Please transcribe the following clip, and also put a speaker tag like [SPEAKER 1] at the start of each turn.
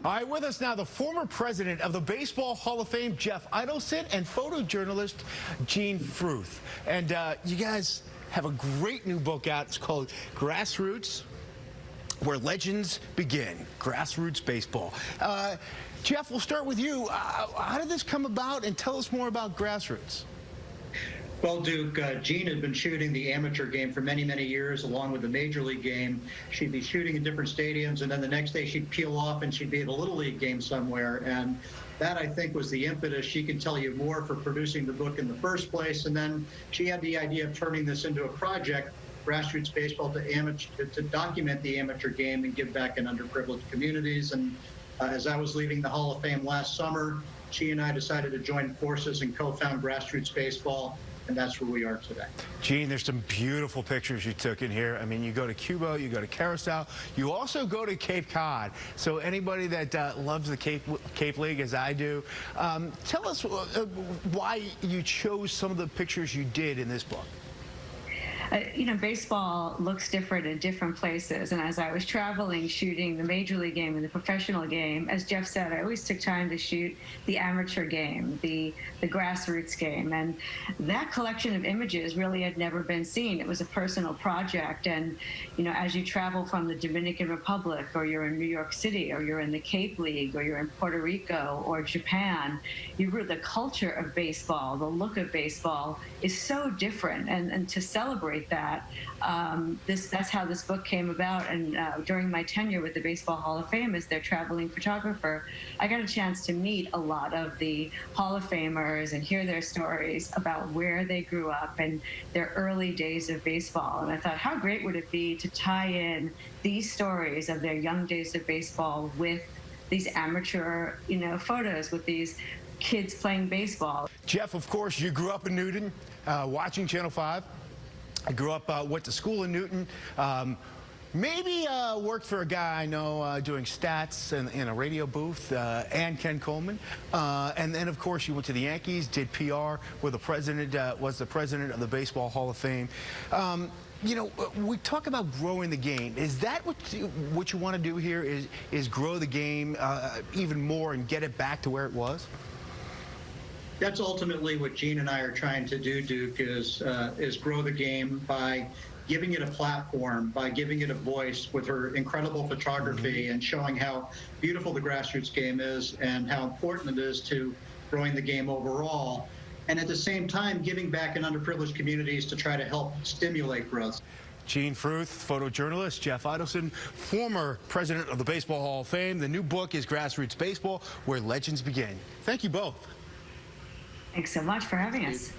[SPEAKER 1] All right, with us now, the former president of the Baseball Hall of Fame, Jeff Idelson, and photojournalist Gene Fruth. And you guys have a great new book out. It's called Grassroots, Where Legends Begin. Grassroots Baseball. Jeff, we'll start with you. How did this come about, and tell us more about Grassroots?
[SPEAKER 2] Well, Duke, Jean had been shooting the amateur game for many, many years, along with the major league game. She'd be shooting in different stadiums, and then the next day she'd peel off and she'd be at a little league game somewhere. And that, I think, was the impetus. She can tell you more for producing the book in the first place. And then she had the idea of turning this into a project, Grassroots Baseball, to document the amateur game and give back in underprivileged communities. And as I was leaving the Hall of Fame last summer, she and I decided to join forces and co-found Grassroots Baseball. And that's where we are today.
[SPEAKER 1] Gene, there's some beautiful pictures you took in here. I mean, you go to Cuba, you go to Curacao, you also go to Cape Cod. So anybody that loves the Cape League, as I do, tell us why you chose some of the pictures you did in this book.
[SPEAKER 3] You know, baseball looks different in different places. And as I was traveling, shooting the major league game and the professional game, as Jeff said, I always took time to shoot the amateur game, the grassroots game. And that collection of images really had never been seen. It was a personal project. And, you know, as you travel from the Dominican Republic, or you're in New York City, or you're in the Cape League, or you're in Puerto Rico or Japan, the culture of baseball, the look of baseball is so different. And to celebrate that, that's how this book came about. And during my tenure with the Baseball Hall of Fame as their traveling photographer, I got a chance to meet a lot of the Hall of Famers and hear their stories about where they grew up and their early days of baseball. And I thought, how great would it be to tie in these stories of their young days of baseball with these amateur, photos with these kids playing baseball.
[SPEAKER 1] Jeff, of course, you grew up in Newton, watching Channel 5. I grew up, went to school in Newton. Maybe worked for a guy I know doing stats in a radio booth, and Ken Coleman. And then, of course, you went to the Yankees, did PR, where the president was the president of the Baseball Hall of Fame. We talk about growing the game. Is that what you want to do here? Is grow the game even more and get it back to where it was?
[SPEAKER 2] That's ultimately what Gene and I are trying to do, Duke, is grow the game by giving it a platform, by giving it a voice with her incredible photography and showing how beautiful the grassroots game is and how important it is to growing the game overall. And at the same time, giving back in underprivileged communities to try to help stimulate growth.
[SPEAKER 1] Gene Fruth, photojournalist, Jeff Idelson, former president of the Baseball Hall of Fame. The new book is Grassroots Baseball, Where Legends Begin. Thank you both.
[SPEAKER 3] Thanks so much for having us.